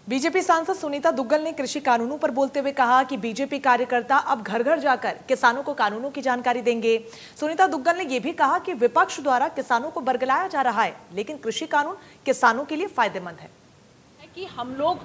BJP सांसद सुनीता दुग्गल ने कृषि कानूनों पर बोलते हुए कहा कि बीजेपी कार्यकर्ता अब घर घर जाकर किसानों को कानूनों की जानकारी देंगे। सुनीता दुग्गल ने यह भी कहा कि विपक्ष द्वारा किसानों को बरगलाया जा रहा है, लेकिन कृषि कानून किसानों के लिए फायदेमंद है। कि हम लोग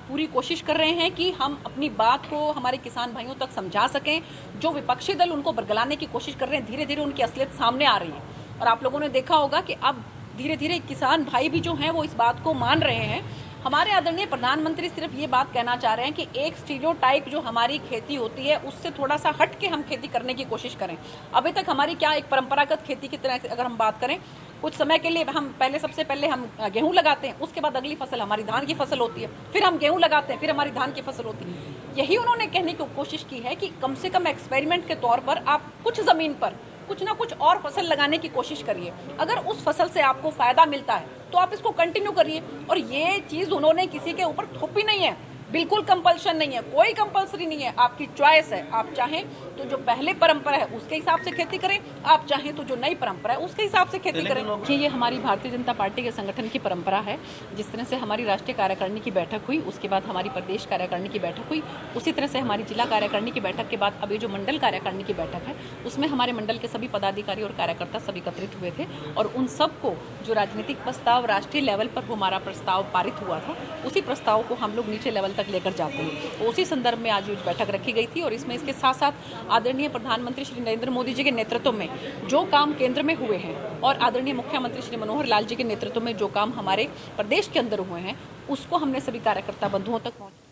पूरी कोशिश कर रहे हैं कि हम अपनी बात को हमारे किसान भाइयों तक समझा सकें। जो विपक्षी दल उनको बरगलाने की कोशिश कर रहे हैं, धीरे धीरे उनकी असलियत सामने आ रही है। और आप लोगों ने देखा होगा कि अब धीरे धीरे किसान भाई भी जो हैं वो इस बात को मान रहे हैं। हमारे आदरणीय प्रधानमंत्री सिर्फ ये बात कहना चाह रहे हैं कि एक स्टीरियोटाइप जो हमारी खेती होती है उससे थोड़ा सा हट के हम खेती करने की कोशिश करें। अभी तक हमारी क्या एक परंपरागत खेती की तरह अगर हम बात करें, कुछ समय के लिए हम सबसे पहले हम गेहूं लगाते हैं, उसके बाद अगली फसल हमारी धान की फसल होती है, फिर हम गेहूं लगाते हैं, फिर हमारी धान की फसल होती है। यही उन्होंने कहने की कोशिश की है कि कम से कम एक्सपेरिमेंट के तौर पर आप कुछ जमीन पर कुछ ना कुछ और फसल लगाने की कोशिश करिए। अगर उस फसल से आपको फायदा मिलता है तो आप इसको कंटिन्यू करिए। और ये चीज उन्होंने किसी के ऊपर थोपी नहीं है, बिल्कुल कंपल्शन नहीं है, कोई कंपल्सरी नहीं है, आपकी चॉइस है। आप चाहें तो जो पहले परंपरा है उसके हिसाब से खेती करें, आप चाहें तो जो नई परंपरा है उसके हिसाब से खेती करें। ये हमारी भारतीय जनता पार्टी के संगठन की परंपरा है। जिस तरह से हमारी राष्ट्रीय कार्यकारिणी की बैठक हुई, उसके बाद हमारी प्रदेश कार्यकारिणी की बैठक हुई, उसी तरह से हमारी जिला कार्यकारिणी की बैठक के बाद अभी जो मंडल कार्यकारिणी की बैठक है उसमें हमारे मंडल के सभी पदाधिकारी और कार्यकर्ता सब एकत्रित हुए थे। और उन सबको जो राजनीतिक प्रस्ताव राष्ट्रीय लेवल पर हमारा प्रस्ताव पारित हुआ था, उसी प्रस्ताव को हम लोग नीचे लेवल तक लेकर जाते हैं। तो उसी संदर्भ में आज बैठक रखी गई थी। और इसमें इसके साथ साथ आदरणीय प्रधानमंत्री श्री नरेंद्र मोदी जी के नेतृत्व में जो काम केंद्र में हुए हैं और आदरणीय मुख्यमंत्री श्री मनोहर लाल जी के नेतृत्व में जो काम हमारे प्रदेश के अंदर हुए हैं, उसको हमने सभी कार्यकर्ता बंधुओं तक पहुंचा।